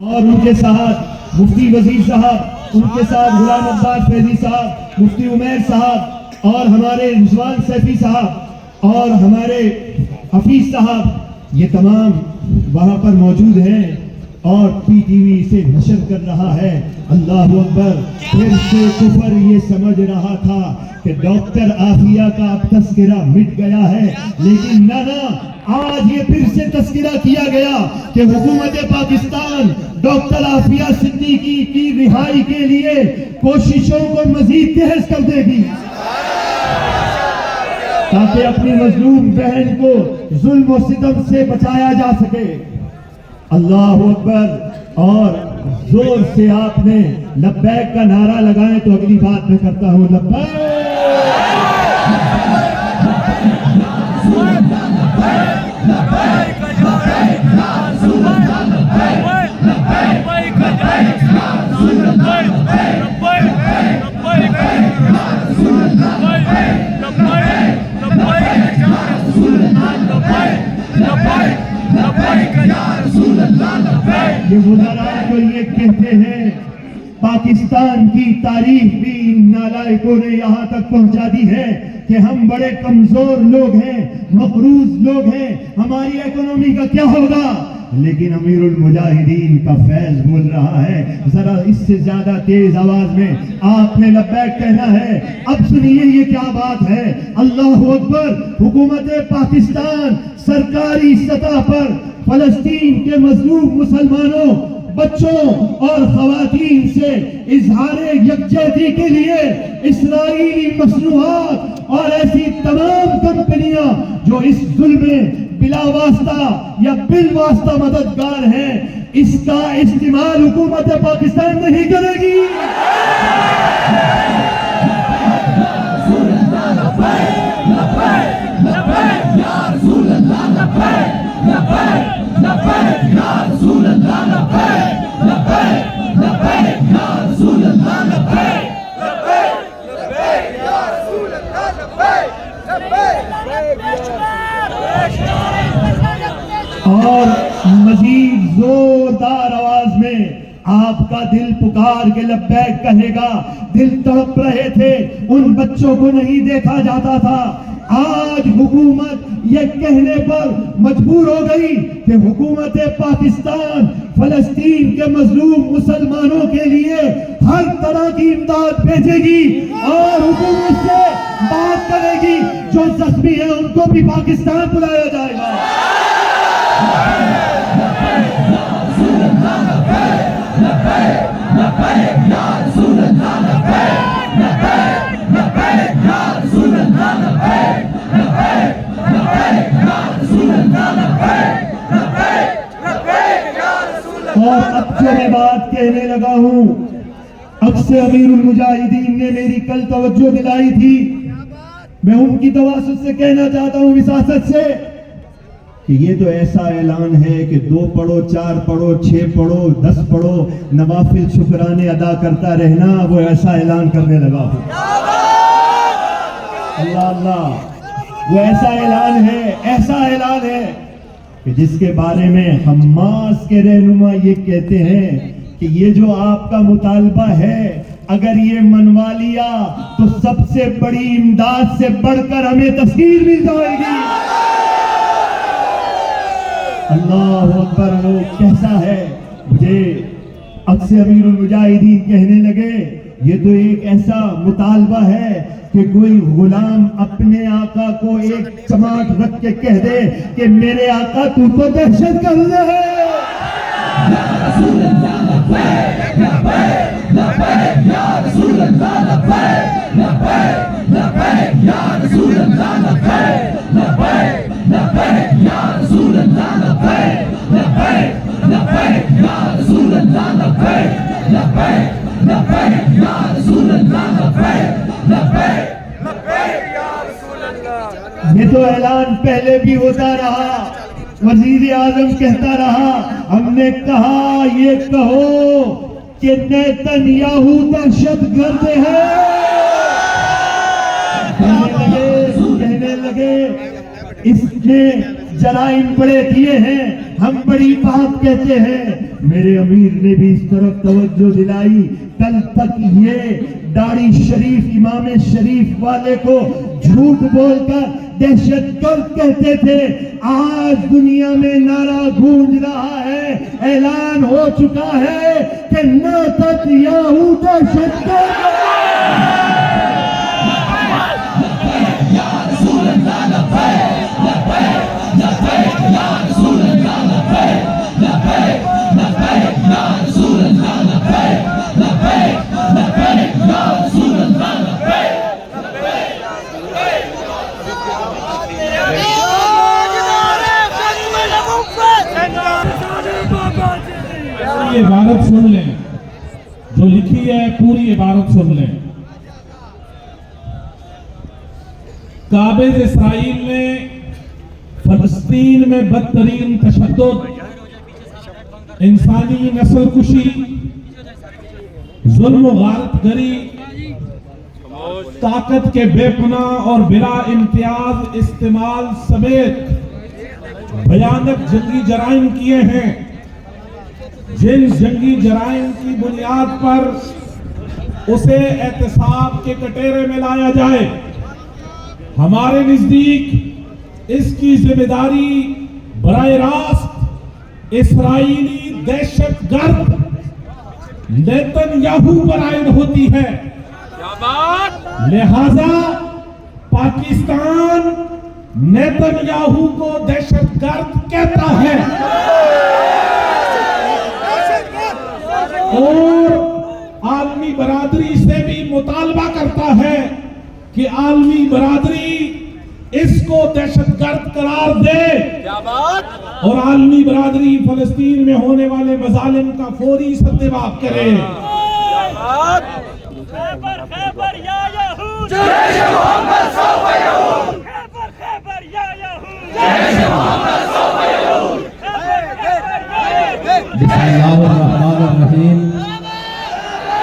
اور ان کے ساتھ مفتی وزیر صاحب، ان کے ساتھ غلام عباس فیضی صاحب، مفتی عمیر صاحب اور ہمارے رضوان سیفی صاحب اور ہمارے حفیظ صاحب، یہ تمام وہاں پر موجود ہیں اور پی ٹی وی سے نشر کر رہا ہے۔ اللہ اکبر۔ پھر سے کفر یہ سمجھ رہا تھا کہ ڈاکٹر عافیہ کا اب تذکرہ مٹ گیا ہے، لیکن نہ، آج یہ پھر سے تذکرہ کیا گیا کہ حکومت پاکستان ڈاکٹر عافیہ صدیقی کی رہائی کے لیے کوششوں کو مزید تیز کر دے گی تاکہ اپنی مظلوم بہن کو ظلم و ستم سے بچایا جا سکے۔ اللہ اکبر۔ اور زور سے آپ نے لبیک کا نعرہ لگائیں تو اگلی بات میں کرتا ہوں، لبیک۔ یہ وزراء جو یہ کہتے ہیں، پاکستان کی تاریخ بھی ان نالائقوں نے یہاں تک پہنچا دی ہے کہ ہم بڑے کمزور لوگ ہیں، مقروض لوگ ہیں، ہماری اکنومی کا کیا ہوگا، لیکن امیر المجاہدین کا فیض بول رہا ہے۔ ذرا اس سے زیادہ تیز آواز میں آپ نے لبیک کہنا ہے۔ اب سنیے یہ کیا بات ہے۔ اللہ اکبر۔ حکومت پاکستان سرکاری سطح پر فلسطین کے مظلوم مسلمانوں، بچوں اور خواتین سے اظہار یکجہتی کے لیے اسرائیلی مصنوعات اور ایسی تمام کمپنیاں جو اس ظلم میں بلا واسطہ یا بالواسطہ مددگار ہیں، اس کا استعمال حکومت پاکستان نہیں کرے گی۔ اور مزید زوردار آواز میں آپ کا دل پکار کے لبیک کہے گا۔ دل تڑپ رہے تھے، ان بچوں کو نہیں دیکھا جاتا تھا۔ آج حکومت یہ کہنے پر مجبور ہو گئی کہ حکومت پاکستان فلسطین کے مظلوم مسلمانوں کے لیے ہر طرح کی امداد بھیجے گی اور حکومت سے بات کرے گی۔ جو زخمی ہیں ان کو بھی پاکستان بلایا جائے گا۔ اور اب جو میں بات کہنے لگا ہوں، اب سے امیر المجاہدین نے میری کل توجہ دلائی تھی، میں ان کی تواسط سے کہنا چاہتا ہوں، وساست سے، کہ یہ تو ایسا اعلان ہے کہ 2 پڑھو، 4 پڑھو، 6 پڑھو، 10 پڑھو، نوافل شکرانے ادا کرتا رہنا، وہ ایسا اعلان کرنے لگا ہوں۔ اللہ اللہ، وہ ایسا اعلان ہے کہ جس کے بارے میں حماس کے رہنما یہ کہتے ہیں کہ یہ جو آپ کا مطالبہ ہے، اگر یہ منوا لیا تو سب سے بڑی امداد سے بڑھ کر ہمیں تسکین مل جائے گی۔ اللہ اکبر۔ وہ کیسا ہے؟ مجھے اکثر امیر المجاہدین کہنے لگے، یہ تو ایک ایسا مطالبہ ہے کہ کوئی غلام اپنے آقا کو ایک چماٹ رکھ کے کہہ دے کہ میرے آقا تو دہشت گرد ہے۔ یہ تو اعلان پہلے بھی ہوتا رہا، وزیر اعظم کہتا رہا، ہم نے کہا یہ کہو کہ نیتن دہشت گرد ہے۔ کہنے لگے اس نے جرائم بڑے کیے ہیں، ہم بڑی بات کہتے ہیں، میرے امیر نے بھی اس طرف توجہ دلائی. کل تک یہ داڑھی شریف امام شریف والے کو جھوٹ بول کر دہشت گرد کہتے تھے. آج دنیا میں نعرہ گونج رہا ہے, اعلان ہو چکا ہے کہ نیتنیاہو دہشت گرد. پوری عبارت سن لیں, جو لکھی ہے پوری عبارت سن لیں. قابض اسرائیل نے فلسطین میں بدترین تشدد, انسانی نسل کشی, ظلم و غارت گری, طاقت کے بے پناہ اور بلا امتیاز استعمال سمیت بھیانک جنگی جرائم کیے ہیں. جن جنگی جرائم کی بنیاد پر اسے احتساب کے کٹہرے میں لایا جائے, ہمارے نزدیک اس کی ذمہ داری براہ راست اسرائیلی دہشت گرد نیتنیاہو پر عائد ہوتی ہے. لہذا پاکستان نیتنیاہو کو دہشت گرد کہتا ہے اور عالمی برادری سے بھی مطالبہ کرتا ہے کہ عالمی برادری اس کو دہشت گرد قرار دے اور عالمی برادری فلسطین میں ہونے والے مظالم کا فوری سدباب کرے. خیبر یا یہود, جیش محمد سوف یعود. خیبر یا یہود, جیش محمد سوف یعود.